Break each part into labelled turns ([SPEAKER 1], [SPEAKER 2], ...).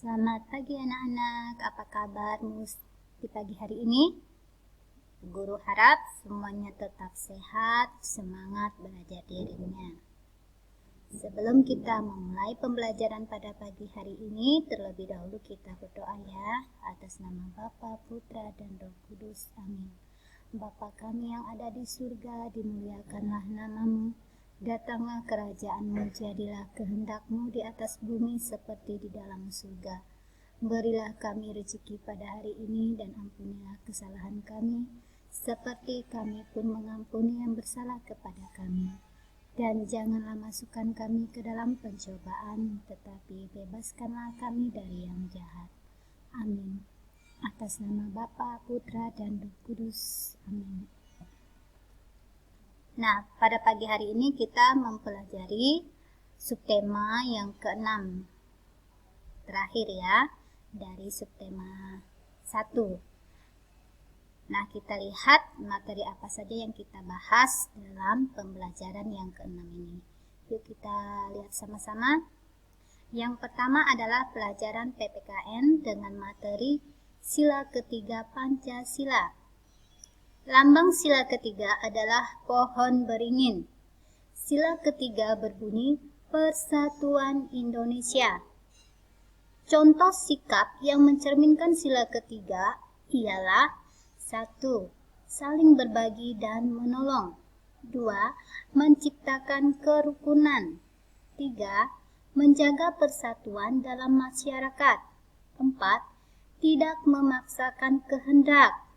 [SPEAKER 1] Selamat pagi anak-anak, apa kabarmu di pagi hari ini? Guru harap semuanya tetap sehat, semangat belajar dirinya. Sebelum kita memulai pembelajaran pada pagi hari ini, terlebih dahulu kita berdoa ya, atas nama Bapa, Putra, dan Roh Kudus. Amin. Bapa kami yang ada di surga, dimuliakanlah namamu. Datanglah kerajaan-Mu, jadilah kehendak-Mu di atas bumi seperti di dalam surga. Berilah kami rezeki pada hari ini dan ampunilah kesalahan kami, seperti kami pun mengampuni yang bersalah kepada kami. Dan janganlah masukkan kami ke dalam pencobaan, tetapi bebaskanlah kami dari yang jahat. Amin. Atas nama Bapa, Putra, dan Roh Kudus. Amin. Nah, pada pagi hari ini kita mempelajari subtema yang ke-6. Terakhir ya, dari subtema 1. Nah, kita lihat materi apa saja yang kita bahas dalam pembelajaran yang ke-6 ini. Yuk kita lihat sama-sama. Yang pertama adalah pelajaran PPKN dengan materi sila ketiga Pancasila. Lambang sila ketiga adalah pohon beringin. Sila ketiga berbunyi Persatuan Indonesia. Contoh sikap yang mencerminkan sila ketiga ialah 1. Saling berbagi dan menolong. 2. Menciptakan kerukunan. 3. Menjaga persatuan dalam masyarakat. 4. Tidak memaksakan kehendak.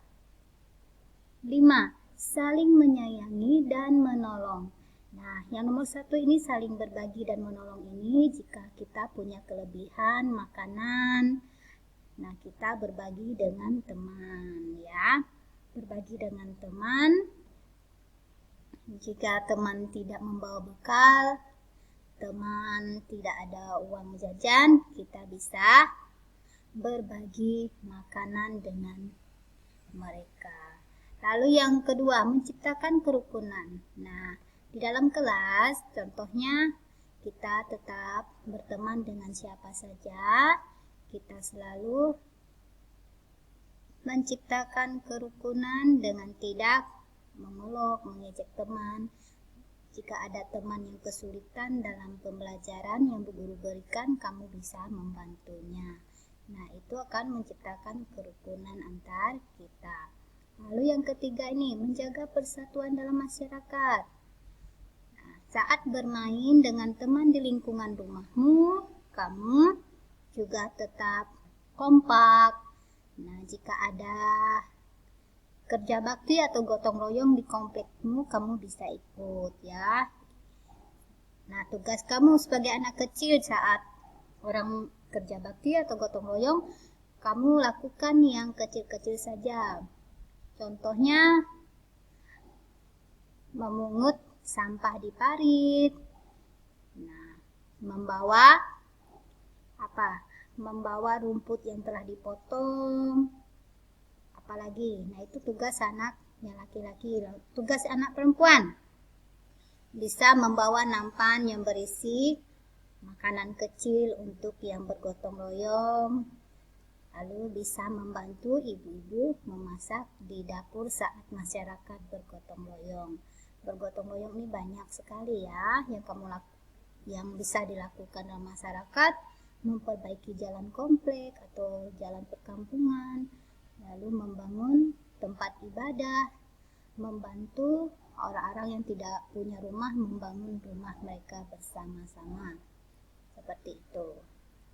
[SPEAKER 1] 5. Saling menyayangi dan menolong. Nah, yang nomor 1 ini saling berbagi dan menolong ini jika kita punya kelebihan makanan. Nah, kita berbagi dengan teman ya. Berbagi dengan teman. Jika teman tidak membawa bekal, teman tidak ada uang jajan, kita bisa berbagi makanan dengan mereka. Lalu yang kedua, menciptakan kerukunan. Nah, di dalam kelas, contohnya kita tetap berteman dengan siapa saja. Kita selalu menciptakan kerukunan dengan tidak mengolok, mengejek teman. Jika ada teman yang kesulitan dalam pembelajaran yang guru berikan, kamu bisa membantunya. Nah, itu akan menciptakan kerukunan antar kita. Lalu yang ketiga ini, menjaga persatuan dalam masyarakat. Nah, saat bermain dengan teman di lingkungan rumahmu, kamu juga tetap kompak. Nah, jika ada kerja bakti atau gotong royong di komplekmu, kamu bisa ikut ya. Nah, tugas kamu sebagai anak kecil saat orang kerja bakti atau gotong royong, kamu lakukan yang kecil-kecil saja. Contohnya, memungut sampah di parit. Nah, membawa rumput yang telah dipotong. Apalagi, nah itu tugas anak yang laki-laki. Tugas anak perempuan, bisa membawa nampan yang berisi makanan kecil untuk yang bergotong royong. Lalu bisa membantu ibu-ibu memasak di dapur saat masyarakat bergotong royong. Bergotong royong ini banyak sekali ya yang bisa dilakukan dalam masyarakat, memperbaiki jalan komplek atau jalan perkampungan, lalu membangun tempat ibadah, membantu orang-orang yang tidak punya rumah membangun rumah mereka bersama-sama. Seperti itu.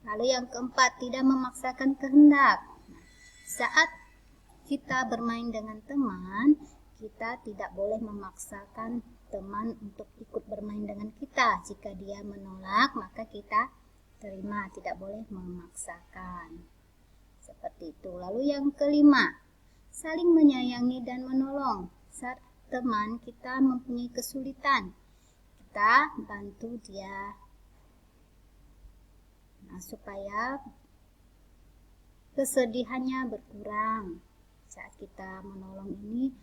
[SPEAKER 1] Lalu yang keempat, tidak memaksakan kehendak. Nah, saat kita bermain dengan teman, kita tidak boleh memaksakan teman untuk ikut bermain dengan kita. Jika dia menolak, maka kita terima, tidak boleh memaksakan. Seperti itu. Lalu yang kelima, saling menyayangi dan menolong. Saat teman kita mempunyai kesulitan, kita bantu dia. Nah, supaya kesedihannya berkurang. Saat kita menolong ini,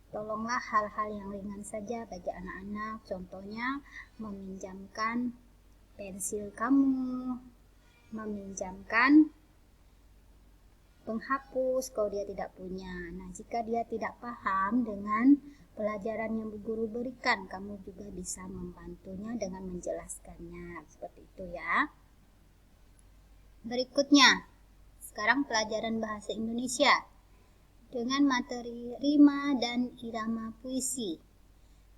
[SPEAKER 1] tolonglah hal-hal yang ringan saja bagi anak-anak. Contohnya, meminjamkan pensil kamu, meminjamkan penghapus kalau dia tidak punya. Nah, jika dia tidak paham dengan pelajaran yang bu guru berikan, kamu juga bisa membantunya dengan menjelaskannya. Seperti itu ya. Berikutnya, sekarang pelajaran bahasa Indonesia dengan materi rima dan irama puisi.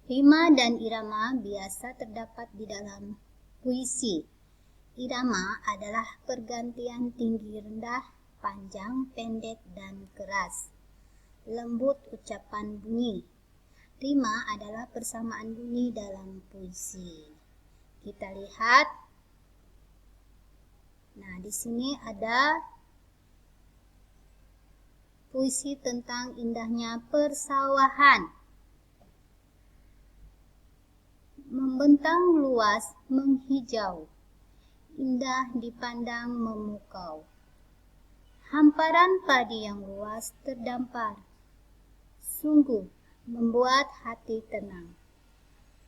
[SPEAKER 1] Rima dan irama biasa terdapat di dalam puisi. Irama adalah pergantian tinggi rendah, panjang, pendek, dan keras. Lembut ucapan bunyi. Rima adalah persamaan bunyi dalam puisi. Kita lihat. Nah, di sini ada puisi tentang indahnya persawahan. Membentang luas menghijau, indah dipandang memukau. Hamparan padi yang luas terdampar, sungguh membuat hati tenang,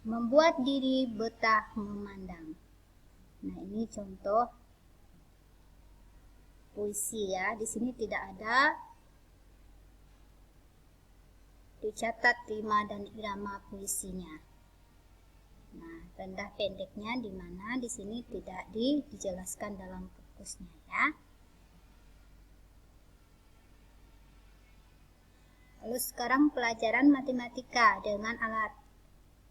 [SPEAKER 1] membuat diri betah memandang. Nah, ini contoh puisi ya. Di sini tidak ada dicatat rima dan irama puisinya. Nah, rendah pendeknya di mana di sini tidak dijelaskan dalam fokusnya ya. Lalu sekarang pelajaran matematika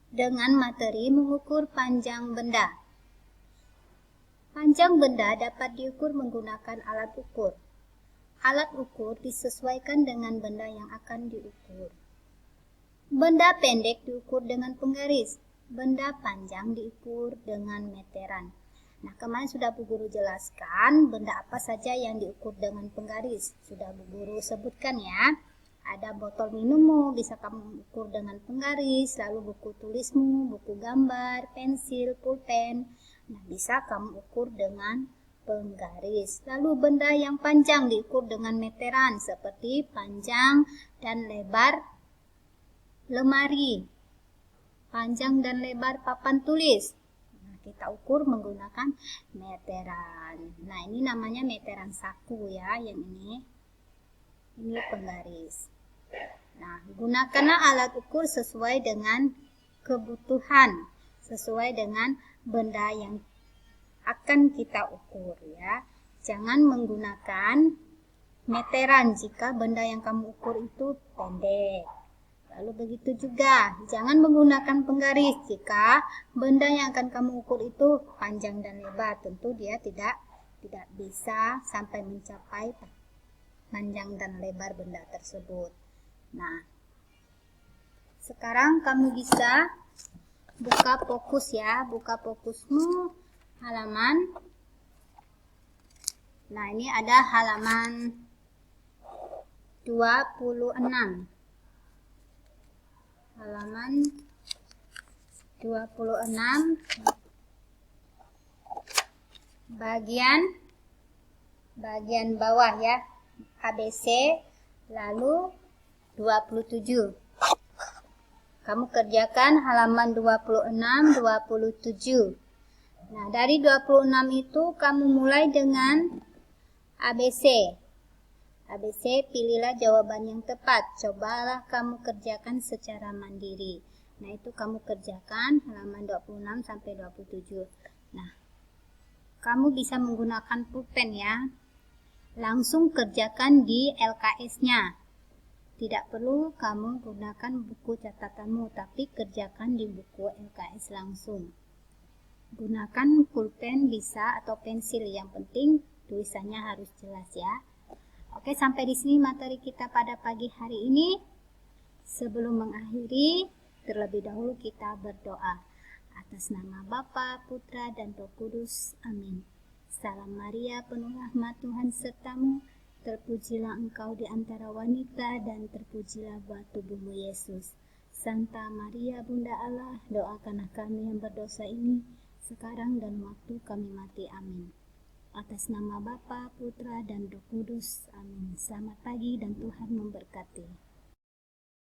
[SPEAKER 1] dengan materi mengukur panjang benda. Panjang benda dapat diukur menggunakan alat ukur. Alat ukur disesuaikan dengan benda yang akan diukur. Benda pendek diukur dengan penggaris. Benda panjang diukur dengan meteran. Nah, kemarin sudah Bu Guru jelaskan benda apa saja yang diukur dengan penggaris. Sudah Bu Guru sebutkan ya. Ada botol minummu, bisa kamu ukur dengan penggaris, lalu buku tulismu, buku gambar, pensil, pulpen. Nah, bisa kamu ukur dengan penggaris. Lalu benda yang panjang diukur dengan meteran, seperti panjang dan lebar lemari, panjang dan lebar papan tulis. Nah, kita ukur menggunakan meteran. Nah, ini namanya meteran saku ya, yang ini penggaris. Nah, gunakanlah alat ukur sesuai dengan kebutuhan, sesuai dengan benda yang akan kita ukur ya. Jangan menggunakan meteran jika benda yang kamu ukur itu pendek. Lalu begitu juga, jangan menggunakan penggaris jika benda yang akan kamu ukur itu panjang dan lebar. Tentu dia tidak bisa sampai mencapai panjang dan lebar benda tersebut. Nah, sekarang kamu bisa buka fokus ya, buka fokusmu halaman. Nah, ini ada halaman 26. Halaman 26 bagian bawah ya, ABC, lalu 27. Kamu kerjakan halaman 26, 27. Nah, dari 26 itu kamu mulai dengan ABC. ABC, pilihlah jawaban yang tepat. Cobalah kamu kerjakan secara mandiri. Nah, itu kamu kerjakan halaman 26 sampai 27. Nah, kamu bisa menggunakan pulpen ya. Langsung kerjakan di LKS-nya. Tidak perlu kamu gunakan buku catatanmu, tapi kerjakan di buku LKS langsung. Gunakan pulpen bisa atau pensil, yang penting tulisannya harus jelas ya. Oke, sampai di sini materi kita pada pagi hari ini. Sebelum mengakhiri, terlebih dahulu kita berdoa. Atas nama Bapa, Putra, dan Roh Kudus. Amin. Salam Maria, penuh rahmat Tuhan sertamu. Terpujilah engkau di antara wanita dan terpujilah buah tubuhmu Yesus. Santa Maria Bunda Allah, doakanlah kami yang berdosa ini, sekarang dan waktu kami mati. Amin. Atas nama Bapa, Putra, dan Roh Kudus. Amin. Selamat pagi dan Tuhan memberkati.